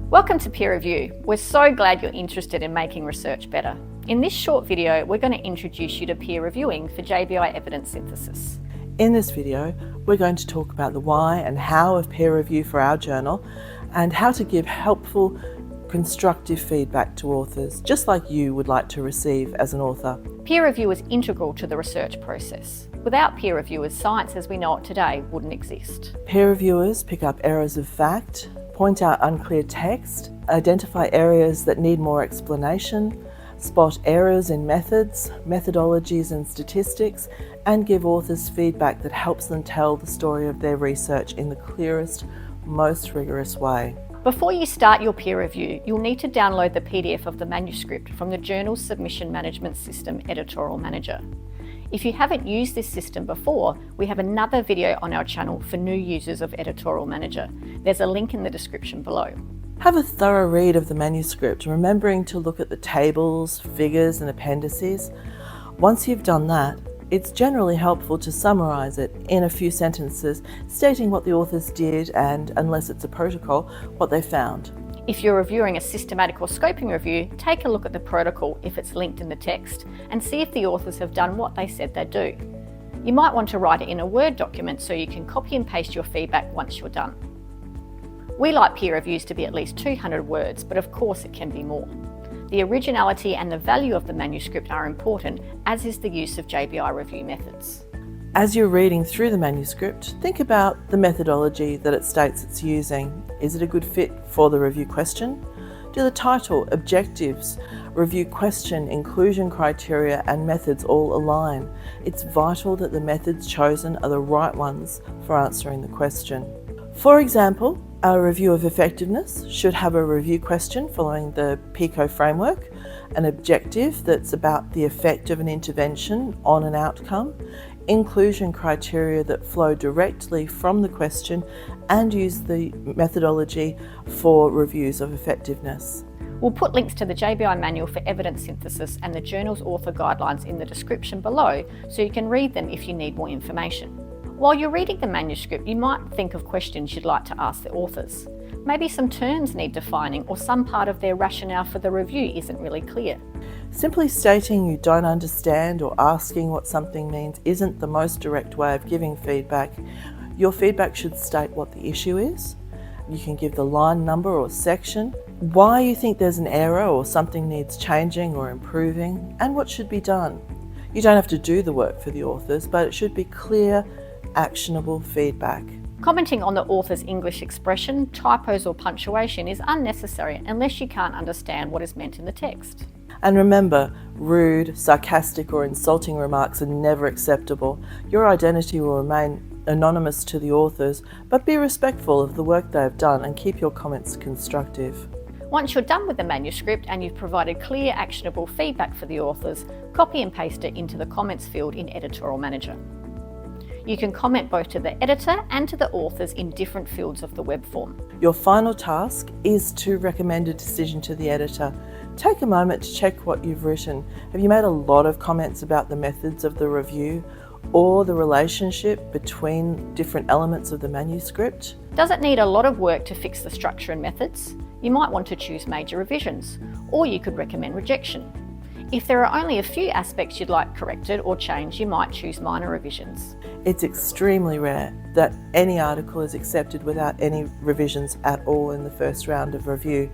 Welcome to Peer Review. We're so glad you're interested in making research better. In this short video, we're going to introduce you to peer reviewing for JBI Evidence Synthesis. In this video, we're going to talk about the why and how of peer review for our journal and how to give helpful, constructive feedback to authors, just like you would like to receive as an author. Peer review is integral to the research process. Without peer reviewers, science as we know it today wouldn't exist. Peer reviewers pick up errors of fact, point out unclear text, identify areas that need more explanation, spot errors in methods, methodologies and statistics, and give authors feedback that helps them tell the story of their research in the clearest, most rigorous way. Before you start your peer review, you'll need to download the PDF of the manuscript from the journal's submission management system, Editorial Manager. If you haven't used this system before, we have another video on our channel for new users of Editorial Manager. There's a link in the description below. Have a thorough read of the manuscript, remembering to look at the tables, figures and appendices. Once you've done that, it's generally helpful to summarise it in a few sentences, stating what the authors did and, unless it's a protocol, what they found. If you're reviewing a systematic or scoping review, take a look at the protocol if it's linked in the text and see if the authors have done what they said they'd do. You might want to write it in a Word document so you can copy and paste your feedback once you're done. We like peer reviews to be at least 200 words, but of course it can be more. The originality and the value of the manuscript are important, as is the use of JBI review methods. As you're reading through the manuscript, think about the methodology that it states it's using. Is it a good fit for the review question? Do the title, objectives, review question, inclusion criteria and methods all align? It's vital that the methods chosen are the right ones for answering the question. For example, a review of effectiveness should have a review question following the PICO framework, an objective that's about the effect of an intervention on an outcome, inclusion criteria that flow directly from the question, and use the methodology for reviews of effectiveness. We'll put links to the JBI Manual for Evidence Synthesis and the journal's author guidelines in the description below so you can read them if you need more information. While you're reading the manuscript, you might think of questions you'd like to ask the authors. Maybe some terms need defining or some part of their rationale for the review isn't really clear. Simply stating you don't understand or asking what something means isn't the most direct way of giving feedback. Your feedback should state what the issue is. You can give the line number or section, why you think there's an error or something needs changing or improving, and what should be done. You don't have to do the work for the authors, but it should be clear, actionable feedback. Commenting on the author's English expression, typos or punctuation is unnecessary unless you can't understand what is meant in the text. And remember, rude, sarcastic or insulting remarks are never acceptable. Your identity will remain anonymous to the authors, but be respectful of the work they have done and keep your comments constructive. Once you're done with the manuscript and you've provided clear, actionable feedback for the authors, copy and paste it into the comments field in Editorial Manager. You can comment both to the editor and to the authors in different fields of the web form. Your final task is to recommend a decision to the editor. Take a moment to check what you've written. Have you made a lot of comments about the methods of the review or the relationship between different elements of the manuscript? Does it need a lot of work to fix the structure and methods? You might want to choose major revisions, or you could recommend rejection. If there are only a few aspects you'd like corrected or changed, you might choose minor revisions. It's extremely rare that any article is accepted without any revisions at all in the first round of review.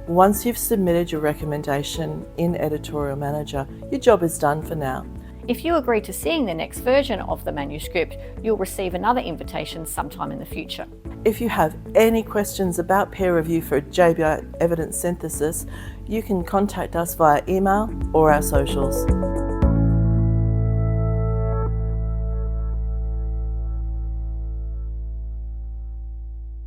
Once you've submitted your recommendation in Editorial Manager, your job is done for now. If you agree to seeing the next version of the manuscript, you'll receive another invitation sometime in the future. If you have any questions about peer review for JBI Evidence Synthesis, you can contact us via email or our socials.